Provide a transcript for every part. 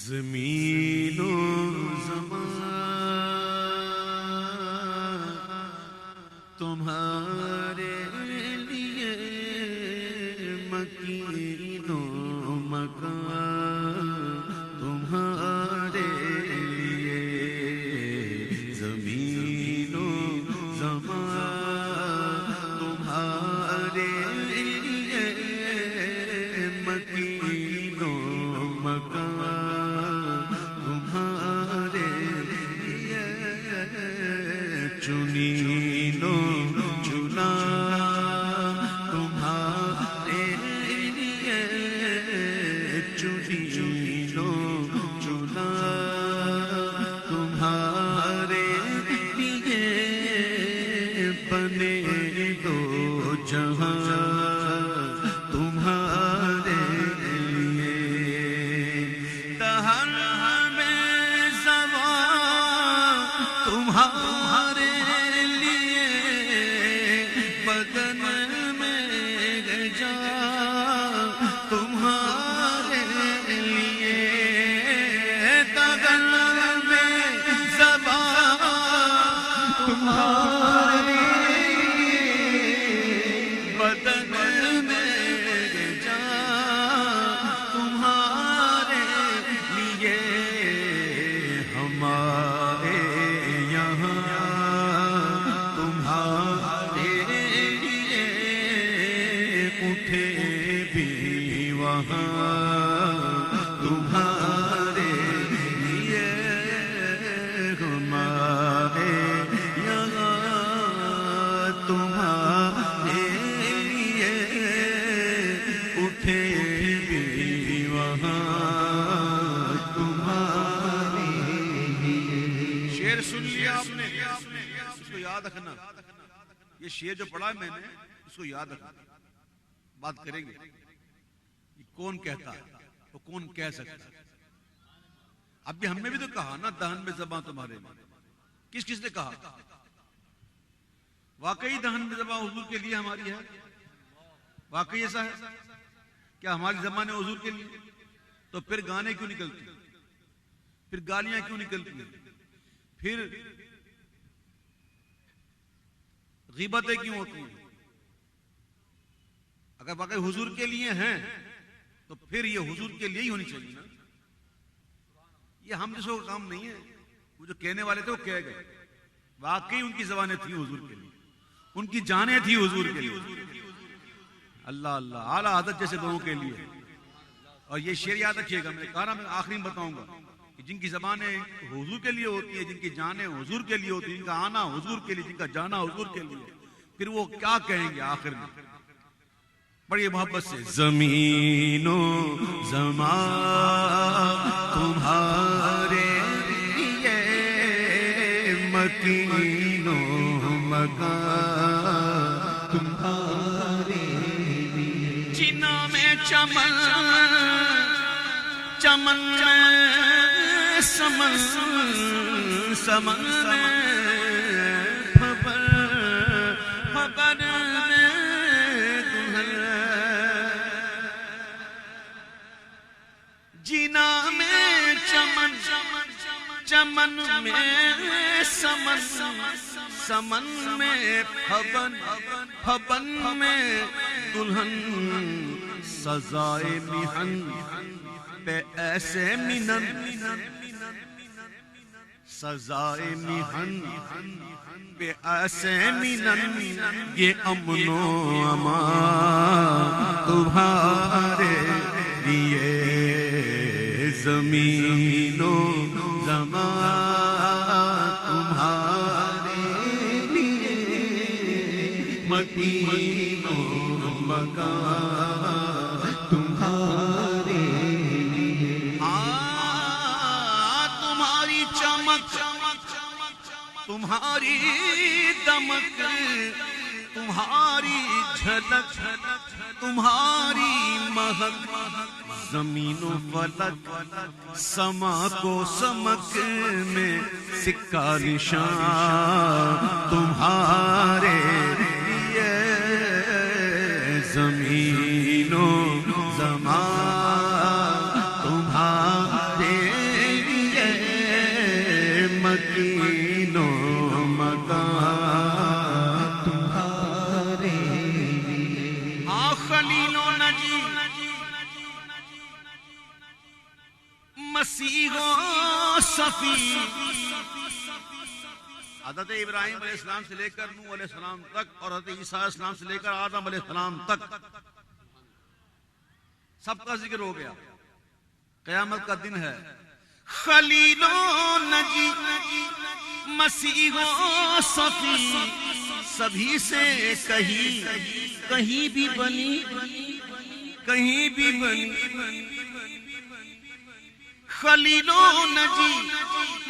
زمین و زمان تمہارے لیے مکین و مکان تمہارے لیے زمین و زمان تمہارے لیے مکین و مکان تمہارے لیے چنین و چنا تمہارے لیے چنین و چنا تمہارے لیے بنے دو جہاں تمہارے لیے دہر میں زبان تمہارے لیے بدن میں جان تمہارے لیے دہر میں زبان تمہارے بدن میں جان تمہارے لیے ہمارے یہاں تمہارے لیے اٹھے بھی وہاں تمہارے لیے ہمارے یہاں تمہارے لیے اٹھے بھی وہاں تمہارے لیے۔ شعر سن لیا آپ نے، اس کو یاد رکھنا۔ یہ شعر جو پڑھا ہے میں نے اس کو یاد رکھنا، بات کریں گے یہ کون کہتا ہے وہ کون کہہ سکتا ہے۔ اب بھی ہم نے بھی تو کہا نا دہن میں زبان تمہارے میں، کس کس نے کہا؟ واقعی دہن میں زبان حضور کے لیے ہماری ہے؟ واقعی ایسا ہے؟ کیا ہماری زبان ہے حضور کے لیے؟ تو پھر گانے کیوں نکلتے ہیں؟ پھر گالیاں کیوں نکلتی ہیں؟ پھر غیبتیں کیوں ہوتی ہیں؟ اگر واقعی حضور کے لیے ہیں تو پھر یہ حضور کے لیے ہی ہونی چاہیے نا۔ یہ ہم جیسوں کا کام نہیں ہے۔ وہ جو کہنے والے تھے وہ کہہ گئے، واقعی ان کی زبانیں تھیں حضور کے لیے، ان کی جانیں تھیں حضور کے لیے۔ اللہ اللہ، اعلیٰ حضرت جیسے لوگوں کے لیے۔ اور یہ شعر یاد رکھیے گا، میں نے کہا نا، میں آخری میں بتاؤں گا کہ جن کی زبانیں حضور کے لیے ہوتی ہیں، جن کی جانیں حضور کے لیے ہوتی ہیں، جن کا آنا حضور کے لیے، جن کا جانا حضور کے لیے، پھر وہ کیا کہیں گے آخر میں؟ بڑی محبت سے زمین و زمان تمہارے لیے مکین و مکان تمہارے لیے جنا میں چمن چمن میں سمن سمن میں خبر خبر میں جینا میں چمن چمن میں سمن سمن میں پھبن پھبن میں دلہن سزائے محن پہ ایسے منن سزائے محن پہ ایسے منن یہ امن و امان تمہارے لیے زمین و زمان تمہارے لیے مکین و مکان تمہارے لیے تمہاری چمک تمہاری دمک تمہاری جھلک تمہاری مہک زمین و فلک سما کو سمک میں سکہ نشان تمہارے لیے زمین و زمان تمہارے صفی. حضرت ابراہیم علیہ السلام سے لے کر نوح علیہ السلام تک اور حضرت عیسیٰ علیہ السلام سے لے کر آدم علیہ السلام تک سب کا ذکر ہو گیا. قیامت کا دن ہے. خلیل و نجی مسیح و صفی سبھی سے کہیں بھی بنی کہیں بھی بنی. خلیل و نجی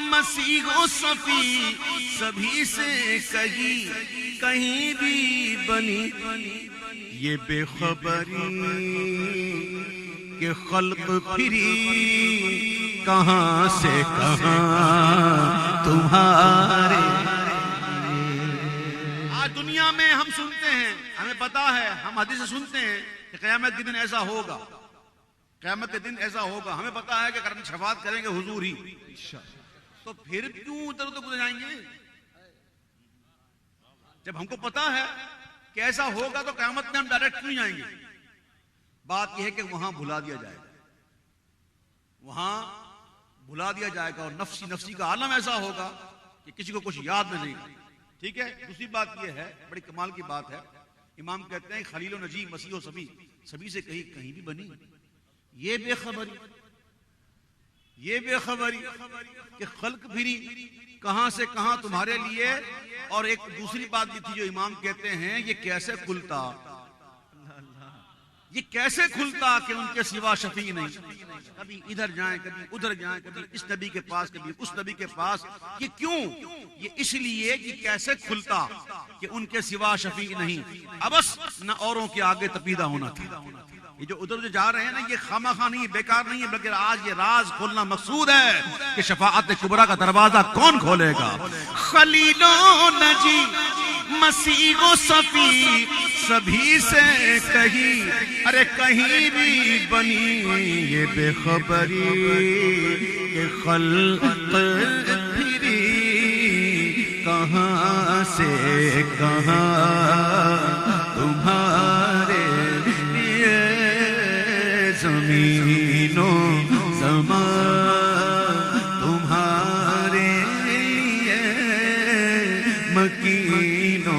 مسیح و صفی سبھی سے کہیں بھی بنی. یہ بے خبری کہ خلق پھری کہاں سے کہاں تمہارے. آج دنیا میں ہم سنتے ہیں, ہمیں پتا ہے, ہم حدیث سے سنتے ہیں کہ قیامت کے دن ایسا ہوگا, قیامت کے دن ایسا ہوگا. ہمیں پتا ہے کہ کرم شفاعت کریں گے حضور ہی, تو پھر کیوں ادھر ادھر گزر جائیں گے؟ جب ہم کو پتا ہے کہ ایسا ہوگا تو قیامت میں ہم ڈائریکٹ کیوں جائیں گے؟ بات یہ ہے کہ وہاں بھلا دیا جائے گا, وہاں بھلا دیا جائے گا, اور نفسی کا عالم ایسا ہوگا کہ کسی کو کچھ یاد میں نہیں. ٹھیک ہے. دوسری بات یہ ہے, بڑی کمال کی بات ہے, امام کہتے ہیں خلیل و نجی مسیح و سبھی سے کہیں بھی بنی. یہ بے خبری کہ خلق پھری کہاں سے کہاں تمہارے لیے. اور ایک دوسری بات بھی تھی جو امام کہتے ہیں, یہ کیسے کھلتا کہ ان کے سوا شفیع نہیں. کبھی ادھر جائیں کبھی ادھر جائیں, کبھی اس نبی کے پاس کبھی اس نبی کے پاس. یہ کیوں؟ یہ اس لیے کہ کیسے کھلتا کہ ان کے سوا شفیع نہیں. ابس نہ اوروں کے آگے تپیدہ ہونا تھا. یہ جو ادھر جا رہے ہیں نا, یہ خامخواہ نہیں, بیکار نہیں ہے, بلکہ آج یہ راز کھولنا مقصود ہے کہ شفاعت کبریٰ کا دروازہ کون کھولے گا. خلیل و نجی مسیح و صفی سبھی سے کہیں بھی بنی. یہ بے خبری کہ خلق پھری کہاں سے کہاں تمہارے زمین و زمان تمہارے لیے مکین و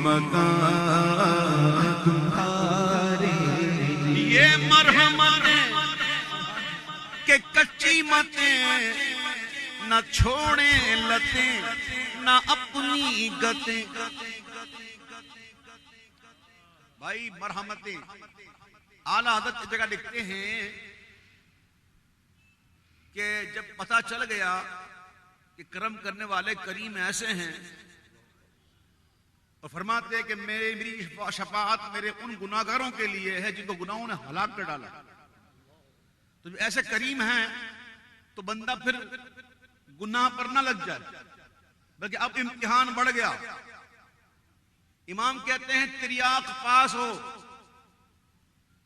مکان تمہارے لیے. یہ مرحمتیں کہ کچی متیں نہ چھوڑیں لتیں نہ اپنی گتیں. بھائی مرحمتیں اعلیٰ حضرت کی جگہ لکھتے ہیں کہ جب پتہ چل گیا کہ کرم کرنے والے کریم ایسے ہیں, اور فرماتے ہیں کہ میری شفاعت میرے ان گناہگاروں کے لیے ہے جن کو گناہوں نے ہلاک کر ڈالا. تو ایسے کریم ہیں تو بندہ پھر گناہ پر نہ لگ جائے, بلکہ اب امتحان بڑھ گیا. امام کہتے ہیں تریاق پاس ہو,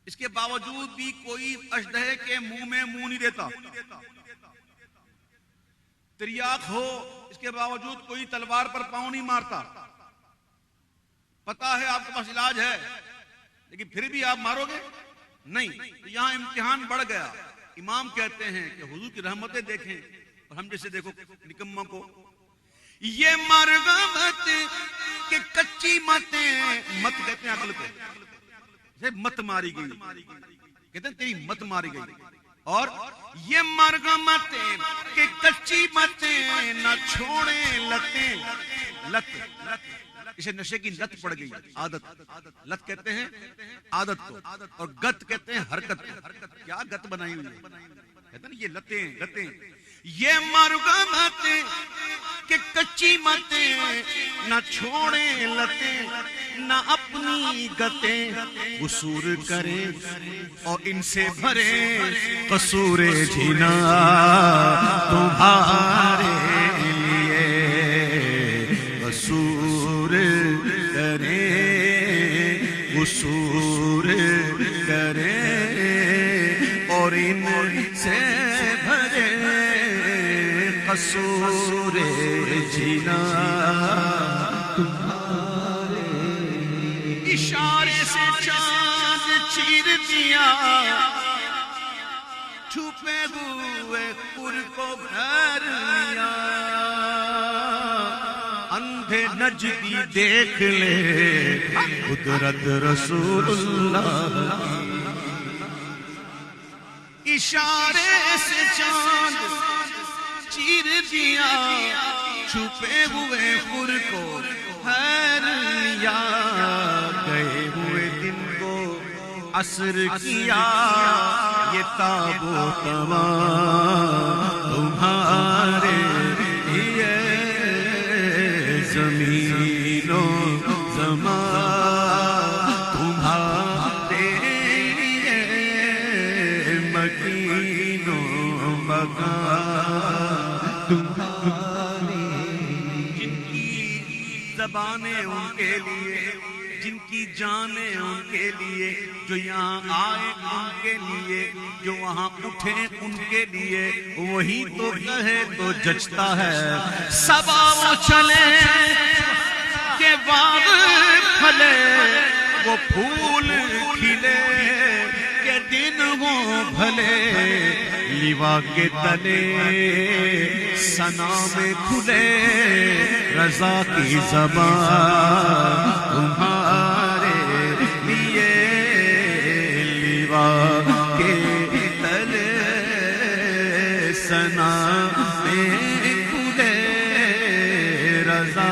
اس کے باوجود بھی کوئی اشدہے کے منہ میں منہ نہیں دیتا. تریاق ہو, اس کے باوجود کوئی تلوار پر پاؤں نہیں مارتا. پتا ہے آپ کے پاس علاج ہے, لیکن پھر بھی آپ مارو گے نہیں. تو یہاں امتحان بڑھ گیا. امام کہتے ہیں کہ حضور کی رحمتیں دیکھیں, اور ہم جیسے دیکھو نکمہ کو. یہ مرغمت کہ کچی متیں, مت کہتے ہیں عقل کو, مت ماری گئی, کہتے ہیں تیری مت ماری گئی. اور یہ مرغمتیں کہ کچی متیں نہ چھوڑیں لتیں. لت اسے نشے کی لت پڑ گئی, عادت. لت کہتے ہیں عادت کو, اور گت کہتے ہیں حرکت. کیا گت بنائی ہوئی ہے, کہتے ہیں یہ لتیں. یہ مرغمتیں کہ کچی متیں نہ چھوڑیں لتیں نہ اپنی گتیں. قصور کریں اور ان سے بھریں قصور جھینا تمہارے لیے. قصور کریں قصور کریں اور ان سے بھریں قصور جھینا تمہارے. اشارے سے چاند چیر دیا, چھپ چھپے ہوئے خور کو گھر لیا اندھے نجدی دیکھ لے قدرت رسول اللہ اشارے سے چاند چیر دیا چھپے ہوئے خور کو گھر لیا گئے ہوئے دن کو عصر کیا یہ تاب و تمام تمہارے لیے زمین و زمان تمہارے لیے مکین و مکان تمہارے جن کی زبانیں ان کے لیے جن کی جانیں ان کے لیے جو یہاں آئے ان کے لیے جو وہاں اٹھے ان کے لیے وہی تو کہے تو جچتا ہے صبا وہ چلے کہ باغ پھلے وہ پھول کھلے کہ دن ہو بھلے لیوا کے تلے ثنا میں کھلے رضا کی زبان تمہارے لیے لیوا کے تلے ثنا میں کھلے رضا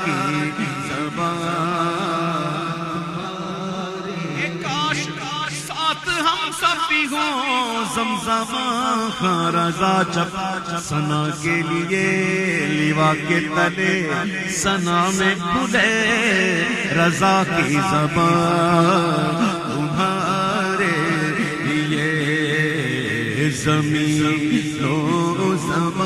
کی زبان کاش ساتھ ہم سب بھی ہوں زمزم کا رضا چپا ثنا کے لیے لیوا کے تلے ثنا میں کھلے رضا کی زبان تمہارے لیے زمین و زمان